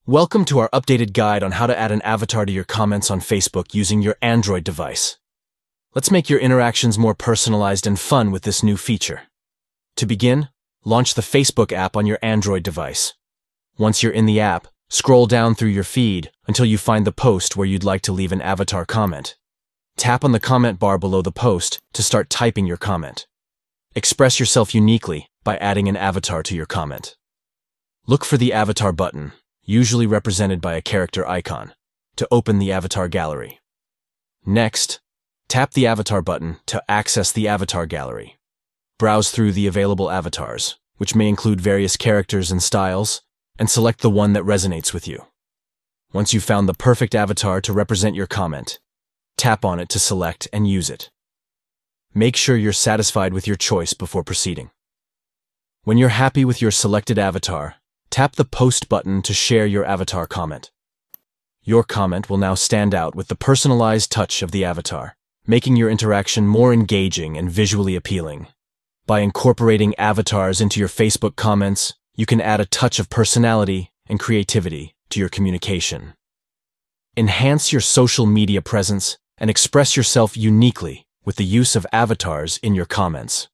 Welcome to our updated guide on how to add an avatar to your comments on Facebook using your Android device. Let's make your interactions more personalized and fun with this new feature. To begin, launch the Facebook app on your Android device. Once you're in the app, scroll down through your feed until you find the post where you'd like to leave an avatar comment. Tap on the comment bar below the post to start typing your comment. Express yourself uniquely by adding an avatar to your comment. Look for the avatar button, usually represented by a character icon, to open the avatar gallery. Next, tap the avatar button to access the avatar gallery. Browse through the available avatars, which may include various characters and styles, and select the one that resonates with you. Once you've found the perfect avatar to represent your comment, tap on it to select and use it. Make sure you're satisfied with your choice before proceeding. When you're happy with your selected avatar, tap the Post button to share your avatar comment. Your comment will now stand out with the personalized touch of the avatar, making your interaction more engaging and visually appealing. By incorporating avatars into your Facebook comments, you can add a touch of personality and creativity to your communication. Enhance your social media presence and express yourself uniquely with the use of avatars in your comments.